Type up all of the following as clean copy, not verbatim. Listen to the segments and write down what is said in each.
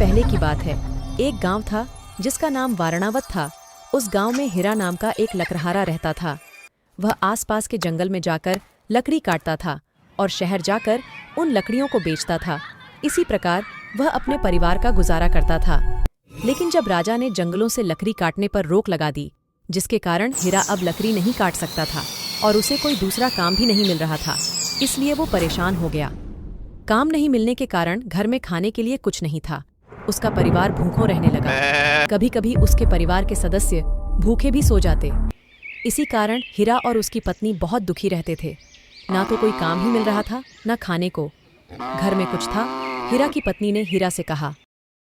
पहले की बात है। एक गांव था जिसका नाम वारणावत था। उस गांव में हीरा नाम का एक लकड़हारा रहता था। वह आसपास के जंगल में जाकर लकड़ी काटता था और शहर जाकर उन लकड़ियों को बेचता था। इसी प्रकार वह अपने परिवार का गुजारा करता था। लेकिन जब राजा ने जंगलों से लकड़ी काटने पर रोक लगा दी, जिसके कारण हीरा अब लकड़ी नहीं काट सकता था और उसे कोई दूसरा काम भी नहीं मिल रहा था, इसलिए वो परेशान हो गया। काम नहीं मिलने के कारण घर में खाने के लिए कुछ नहीं था। उसका परिवार भूखों रहने लगा। कभी कभी उसके परिवार के सदस्य भूखे भी सो जाते। इसी कारण हीरा और उसकी पत्नी बहुत दुखी रहते थे। ना तो कोई काम ही मिल रहा था, ना खाने को। घर में कुछ था। हीरा की पत्नी ने हीरा से कहा,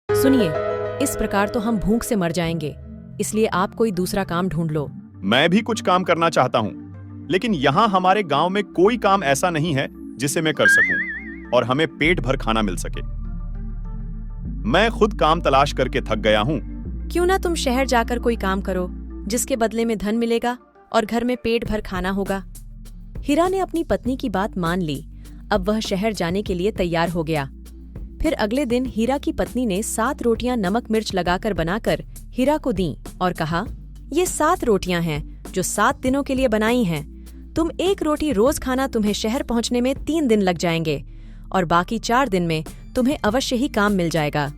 सुनिए, इस प्रकार तो हम भूख से मर जाएंगे, इसलिए आप कोई दूसरा काम ढूंढ लो। मैं भी कुछ काम करना चाहता हूँ, लेकिन यहाँ हमारे गांव में कोई काम ऐसा नहीं है जिसे मैं कर सकूं और हमें पेट भर खाना मिल सके। मैं खुद काम तलाश करके थक गया हूँ। क्यों ना तुम शहर जाकर कोई काम करो, जिसके बदले में धन मिलेगा और घर में पेट भर खाना होगा। हीरा ने अपनी पत्नी की बात मान ली। अब वह शहर जाने के लिए तैयार हो गया। फिर अगले दिन हीरा की पत्नी ने 7 रोटियां नमक मिर्च लगाकर बनाकर हीरा को दी और कहा, ये 7 रोटियां हैं जो 7 दिनों के लिए बनाई हैं। तुम 1 रोटी रोज खाना, तुम्हें शहर पहुंचने में 3 दिन लग जाएंगे और बाकी 4 दिन में तुम्हें अवश्य ही काम मिल जाएगा।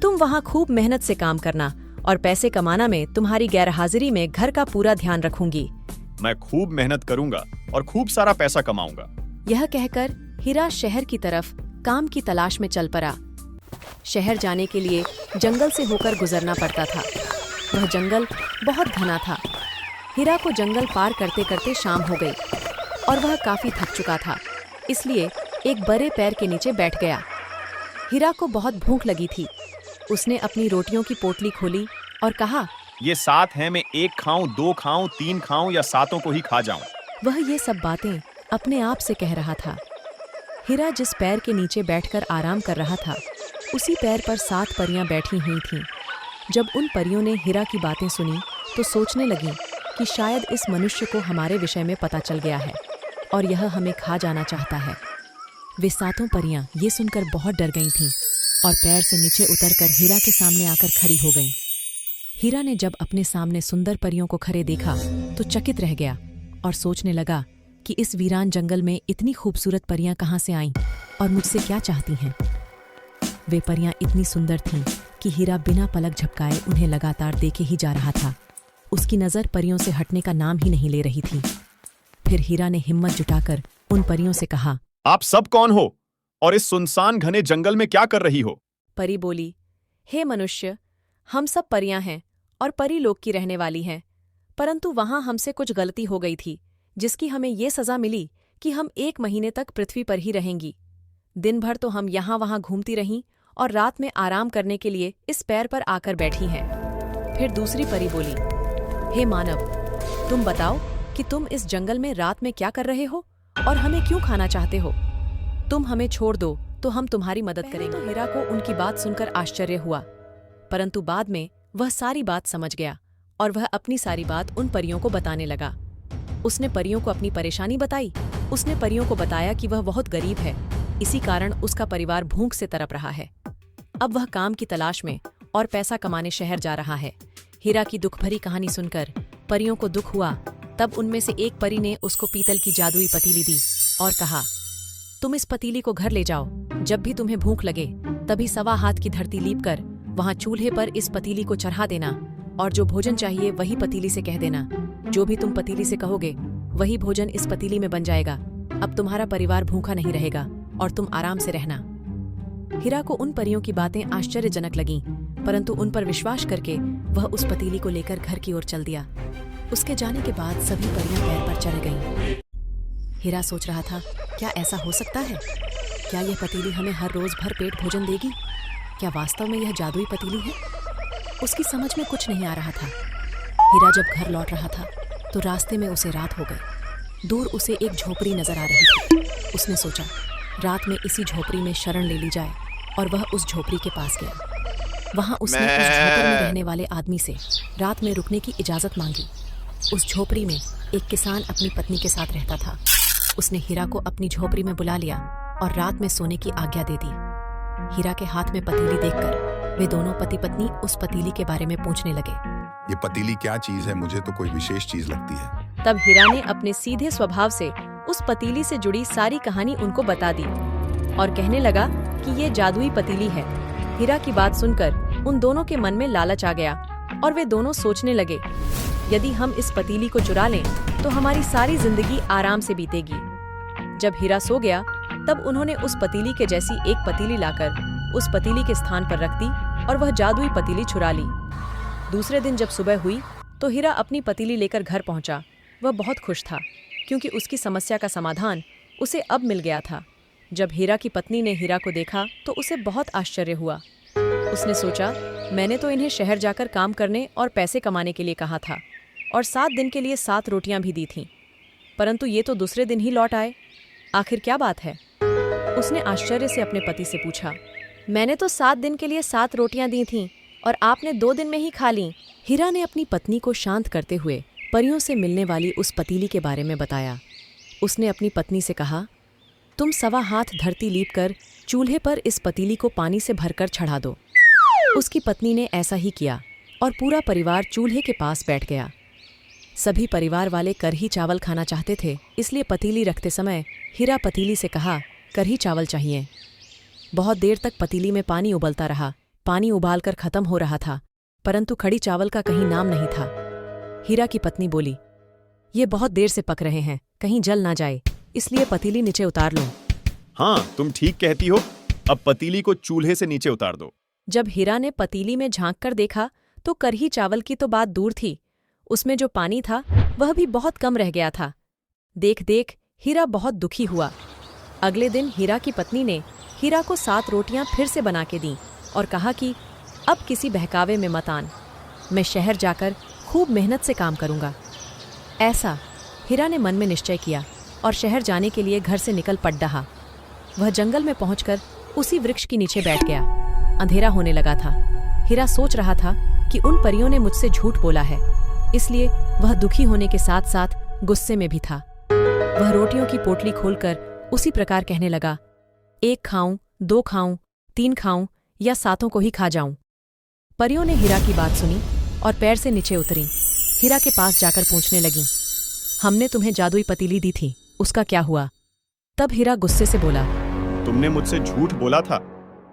तुम वहाँ खूब मेहनत से काम करना और पैसे कमाना में तुम्हारी गैरहाजिरी में घर का पूरा ध्यान रखूंगी। मैं खूब मेहनत करूंगा और खूब सारा पैसा कमाऊंगा। यह कहकर हीरा शहर की तरफ काम की तलाश में चल पड़ा। शहर जाने के लिए जंगल से होकर गुजरना पड़ता था। वह जंगल बहुत घना था। हीरा को जंगल पार करते करते शाम हो गई और वह काफी थक चुका था, इसलिए एक बड़े पेड़ के नीचे बैठ गया। हीरा को बहुत भूख लगी थी। उसने अपनी रोटियों की पोटली खोली और कहा, ये 7 हैं, मैं 1 खाऊं, 2 खाऊं, 3 खाऊं या 7 को ही खा जाऊं। वह ये सब बातें अपने आप से कह रहा था। हीरा जिस पेड़ के नीचे बैठकर आराम कर रहा था, उसी पेड़ पर 7 परियां बैठी हुई थीं। जब उन परियों ने हीरा की बातें सुनी तो सोचने लगी कि शायद इस मनुष्य को हमारे विषय में पता चल गया है और यह हमें खा जाना चाहता है। वे 7 परियां ये सुनकर बहुत डर गई थीं और पैर से नीचे उतरकर हीरा के सामने आकर खड़ी हो गईं। हीरा ने जब अपने सामने सुंदर परियों को खड़े देखा तो चकित रह गया और सोचने लगा कि इस वीरान जंगल में इतनी खूबसूरत परियां कहाँ से आईं और मुझसे क्या चाहती हैं। वे परियां इतनी सुंदर थीं कि हीरा बिना पलक झपकाए उन्हें लगातार देखे ही जा रहा था। उसकी नज़र परियों से हटने का नाम ही नहीं ले रही थी। फिर हीरा ने हिम्मत जुटाकर उन परियों से कहा, आप सब कौन हो और इस सुनसान घने जंगल में क्या कर रही हो? परी बोली, हे मनुष्य, हम सब परियां हैं और परी लोक की रहने वाली हैं, परंतु वहां हमसे कुछ गलती हो गई थी, जिसकी हमें ये सजा मिली कि हम 1 महीने तक पृथ्वी पर ही रहेंगी। दिन भर तो हम यहाँ वहाँ घूमती रहीं और रात में आराम करने के लिए इस पैर पर आकर बैठी हैं। फिर दूसरी परी बोली, हे मानव, तुम बताओ कि तुम इस जंगल में रात में क्या कर रहे हो और हमें क्यों खाना चाहते हो? तुम हमें छोड़ दो तो हम तुम्हारी मदद करेंगे। तो हीरा को उनकी बात सुनकर आश्चर्य हुआ, परंतु बाद में वह सारी बात समझ गया और वह अपनी सारी बात उन परियों को बताने लगा। उसने परियों को अपनी परेशानी बताई। उसने परियों को बताया कि वह बहुत गरीब है, इसी कारण उसका परिवार भूख से तड़प रहा है। अब वह काम की तलाश में और पैसा कमाने शहर जा रहा है। हीरा की दुख भरी कहानी सुनकर परियों को दुख हुआ। तब उनमें से एक परी ने उसको पीतल की जादुई पतीली दी और कहा, तुम इस पतीली को घर ले जाओ। जब भी तुम्हें भूख लगे तभी 1.25 हाथ की धरती लीपकर वहां चूल्हे पर इस पतीली को चढ़ा देना और जो भोजन चाहिए वही पतीली से कह देना। जो भी तुम पतीली से कहोगे वही भोजन इस पतीली में बन जाएगा। अब तुम्हारा परिवार भूखा नहीं रहेगा और तुम आराम से रहना। हीरा को उन परियों की बातें आश्चर्यजनक लगीं, परंतु उन पर विश्वास करके वह उस पतीली को लेकर घर की ओर चल दिया। उसके जाने के बाद सभी परियां पैर पर चढ़ गईं। हीरा सोच रहा था, क्या ऐसा हो सकता है? क्या यह पतीली हमें हर रोज भरपेट भोजन देगी? क्या वास्तव में यह जादुई पतीली है? उसकी समझ में कुछ नहीं आ रहा था। हीरा जब घर लौट रहा था तो रास्ते में उसे रात हो गई। दूर उसे एक झोपड़ी नजर आ रही थी। उसने सोचा, रात में इसी झोपड़ी में शरण ले ली जाए और वह उस झोपड़ी के पास गया। वहां उसने उस झोपड़ी में रहने वाले आदमी से रात में रुकने की इजाजत मांगी। उस झोपड़ी में एक किसान अपनी पत्नी के साथ रहता था। उसने हीरा को अपनी झोपड़ी में बुला लिया और रात में सोने की आज्ञा दे दी। हीरा के हाथ में पतीली देखकर वे दोनों पति पत्नी उस पतीली के बारे में पूछने लगे। ये पतीली क्या चीज है? मुझे तो कोई विशेष चीज लगती है। तब हीरा ने अपने सीधे स्वभाव से उस पतीली से जुड़ी सारी कहानी उनको बता दी और कहने लगा कि ये जादुई पतीली है। हीरा की बात सुनकर उन दोनों के मन में लालच आ गया और वे दोनों सोचने लगे, यदि हम इस पतीली को चुरा लें तो हमारी सारी जिंदगी आराम से बीतेगी। जब हीरा सो गया तब उन्होंने उस पतीली के जैसी एक पतीली लाकर उस पतीली के स्थान पर रख दी और वह जादुई पतीली चुरा ली। दूसरे दिन जब सुबह हुई तो हीरा अपनी पतीली लेकर घर पहुंचा। वह बहुत खुश था क्योंकि उसकी समस्या का समाधान उसे अब मिल गया था। जब हीरा की पत्नी ने हीरा को देखा तो उसे बहुत आश्चर्य हुआ। उसने सोचा, मैंने तो इन्हें शहर जाकर काम करने और पैसे कमाने के लिए कहा था और 7 दिन के लिए 7 रोटियां भी दी थीं, परंतु ये तो दूसरे दिन ही लौट आए। आखिर क्या बात है? उसने आश्चर्य से अपने पति से पूछा। मैंने तो 7 दिन के लिए 7 रोटियां दी थीं और आपने 2 दिन में ही खा लीं। हीरा ने अपनी पत्नी को शांत करते हुए परियों से मिलने वाली उस पतीली के बारे में बताया। उसने अपनी पत्नी से कहा, तुम 1.25 हाथ धरती लीपकर चूल्हे पर इस पतीली को पानी से भरकर चढ़ा दो। उसकी पत्नी ने ऐसा ही किया और पूरा परिवार चूल्हे के पास बैठ गया। सभी परिवार वाले कढ़ी चावल खाना चाहते थे, इसलिए पतीली रखते समय हीरा पतीली से कहा, कढ़ी चावल चाहिए। बहुत देर तक पतीली में पानी उबलता रहा। पानी उबालकर खत्म हो रहा था, परंतु कढ़ी चावल का कहीं नाम नहीं था। हीरा की पत्नी बोली, ये बहुत देर से पक रहे हैं, कहीं जल ना जाए, इसलिए पतीली नीचे उतार लो। हाँ, तुम ठीक कहती हो। अब पतीली को चूल्हे से नीचे उतार दो। जब हीरा ने पतीली में झांक कर देखा तो कढ़ी चावल की तो बात दूर थी, उसमें जो पानी था वह भी बहुत कम रह गया था। देख देख हीरा बहुत दुखी हुआ। अगले दिन हीरा की पत्नी ने हीरा को 7 रोटियां फिर से बना के दीं और कहा कि अब किसी बहकावे में मत आन, मैं शहर जाकर खूब मेहनत से काम करूंगा। ऐसा हीरा ने मन में निश्चय किया और शहर जाने के लिए घर से निकल पड़ रहा। वह जंगल में पहुंचकर उसी वृक्ष के नीचे बैठ गया। अंधेरा होने लगा था। हीरा सोच रहा था कि उन परियों ने मुझसे झूठ बोला है, इसलिए वह दुखी होने के साथ साथ गुस्से में भी था। वह रोटियों की पोटली खोलकर उसी प्रकार कहने लगा, 1 खाऊं, 2 खाऊं, 3 खाऊं या 7 को ही खा जाऊं। परियों ने हीरा की बात सुनी और पैर से नीचे उतरी। हीरा के पास जाकर पूछने लगी, हमने तुम्हें जादुई पतीली दी थी, उसका क्या हुआ? तब हीरा गुस्से से बोला, तुमने मुझसे झूठ बोला था।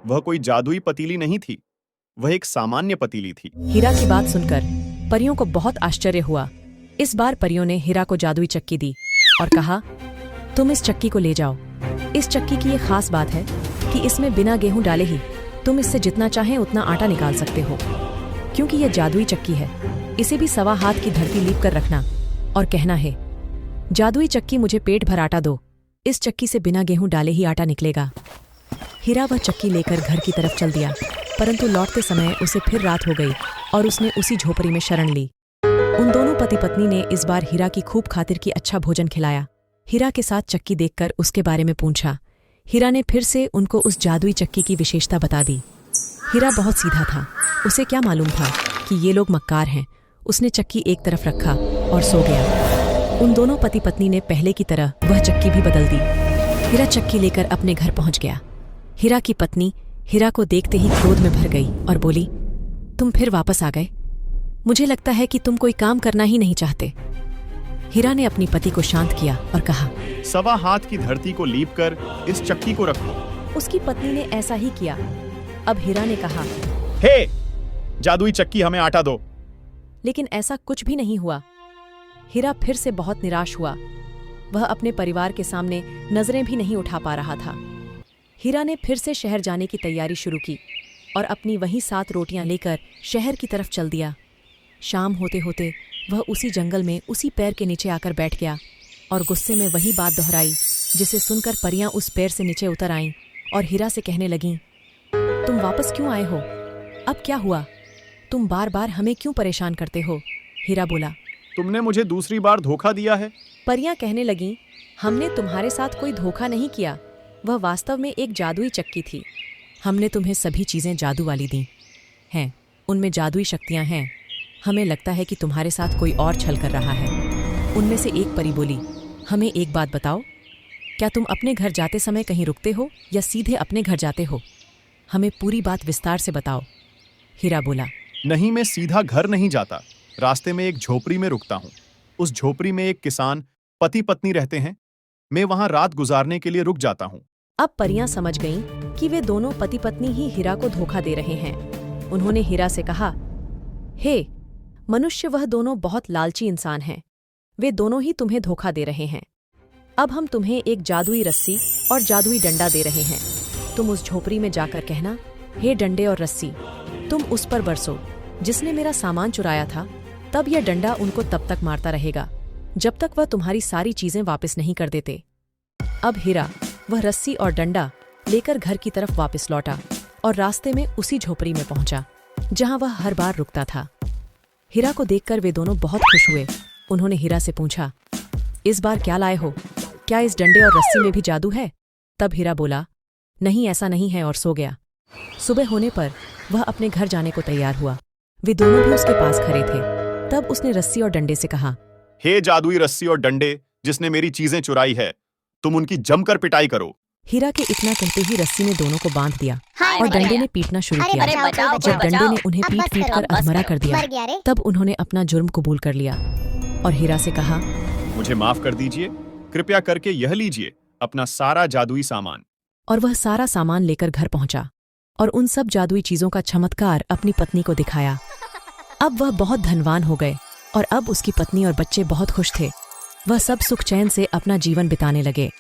वह कोई जादुई पतीली नहीं थी, वह एक सामान्य पतीली थी। हीरा की बात सुनकर परियों को बहुत आश्चर्य हुआ। इस बार परियों ने हीरा को जादुई चक्की दी और कहा, तुम इस चक्की को ले जाओ। इस चक्की की ये खास बात है कि इसमें बिना गेहूं डाले ही तुम इससे जितना चाहें उतना आटा निकाल सकते हो। क्योंकि यह जादुई चक्की है, इसे भी 1.25 हाथ की धरती लीप कर रखना और कहना है, जादुई चक्की मुझे पेट भर आटा दो। इस चक्की से बिना गेहूं डाले ही आटा निकलेगा। हीरा वह चक्की लेकर घर की तरफ चल दिया, परंतु लौटते समय उसे फिर रात हो गई और उसने उसी झोपड़ी में शरण ली। उन दोनों पति पत्नी ने इस बार हीरा की खूब खातिर की अच्छा भोजन खिलाया। हीरा के साथ चक्की देखकर उसके बारे में पूछा। हीरा ने फिर से उनको उस जादुई चक्की की विशेषता बता दी। हीरा बहुत सीधा था, उसे क्या मालूम था कि ये लोग मक्कार हैं। उसने चक्की एक तरफ रखा और सो गया। उन दोनों पति पत्नी ने पहले की तरह वह चक्की भी बदल दी। हीरा चक्की लेकर अपने घर पहुंच गया। हीरा की पत्नी हीरा को देखते ही क्रोध में भर गई और बोली, तुम फिर वापस आ गए? मुझे लगता है कि तुम कोई काम करना ही नहीं चाहते। हीरा ने अपनी पति को शांत किया और कहा, 1.25 हाथ की धरती को लीप कर इस चक्की को रखो। उसकी पत्नी ने ऐसा ही किया। अब हीरा ने कहा, हे जादुई चक्की, हमें आटा दो। लेकिन ऐसा कुछ भी नहीं हुआ। हीरा फिर से बहुत निराश हुआ। वह अपने परिवार के सामने नजरें भी नहीं उठा पा रहा था। हीरा ने फिर से शहर जाने की तैयारी शुरू की और अपनी वही 7 रोटियां लेकर शहर की तरफ चल दिया। शाम होते होते वह उसी जंगल में उसी पैर के नीचे आकर बैठ गया और गुस्से में वही बात दोहराई, जिसे सुनकर परियां उस पैर से नीचे उतर आईं और हीरा से कहने लगीं, तुम वापस क्यों आए हो? अब क्या हुआ? तुम बार बार हमें क्यों परेशान करते हो? हीरा बोला, तुमने मुझे दूसरी बार धोखा दिया है। परियां कहने लगीं, हमने तुम्हारे साथ कोई धोखा नहीं किया, वह वास्तव में एक जादुई चक्की थी। हमने तुम्हें सभी चीज़ें जादू वाली दी हैं, उनमें जादुई शक्तियां हैं। हमें लगता है कि तुम्हारे साथ कोई और छल कर रहा है। उनमें से एक परी बोली, हमें एक बात बताओ, क्या तुम अपने घर जाते समय कहीं रुकते हो या सीधे अपने घर जाते हो? हमें पूरी बात विस्तार से बताओ। हीरा बोला। नहीं, मैं सीधा घर नहीं जाता। रास्ते में एक झोपड़ी में रुकता हूँ। उस झोपड़ी में एक किसान पति पत्नी रहते हैं। मैं वहां रात गुजारने के लिए रुक जाता हूँ। अब परियां समझ गईं कि वे दोनों पति पत्नी ही हीरा को धोखा दे रहे हैं। उन्होंने हीरा से कहा, हे मनुष्य, वह दोनों बहुत लालची इंसान हैं। वे दोनों ही तुम्हें धोखा दे रहे हैं। अब हम तुम्हें एक जादुई रस्सी और जादुई डंडा दे रहे हैं। तुम उस झोपड़ी में जाकर कहना, हे डंडे और रस्सी, तुम उस पर बरसो जिसने मेरा सामान चुराया था। तब यह डंडा उनको तब तक मारता रहेगा जब तक वह तुम्हारी सारी चीजें वापस नहीं कर देते। अब हीरा वह रस्सी और डंडा लेकर घर की तरफ वापस लौटा और रास्ते में उसी झोपड़ी में पहुंचा जहां वह हर बार रुकता था। हीरा को देखकर वे दोनों बहुत खुश हुए। उन्होंने हीरा से पूछा, इस बार क्या लाए हो? क्या इस डंडे और रस्सी में भी जादू है? तब हीरा बोला, नहीं, ऐसा नहीं है, और सो गया। सुबह होने पर वह अपने घर जाने को तैयार हुआ। वे दोनों भी उसके पास खड़े थे। तब उसने रस्सी और डंडे से कहा, हे जादुई रस्सी और डंडे, जिसने मेरी चीजें चुराई है, तुम उनकी जमकर पिटाई करो। हीरा के इतना कहते ही रस्सी ने दोनों को बांध दिया हाय और मर डंडे गया। ने पीटना शुरू अरे किया। बचाओ, जब डंडे बचाओ। ने उन्हें अब पीट बस पीट करो, कर बस अधमरा करो। कर दिया, मर गया रे। तब उन्होंने अपना जुर्म कबूल कर लिया और हीरा से कहा, मुझे माफ कर दीजिए। कृपया करके यह लीजिए अपना सारा जादुई सामान। और वह सारा सामान लेकर घर पहुंचा और उन सब जादुई चीजों का चमत्कार अपनी पत्नी को दिखाया। अब वह बहुत धनवान हो गए और अब उसकी पत्नी और बच्चे बहुत खुश थे। वह सब सुख चैन से अपना जीवन बिताने लगे।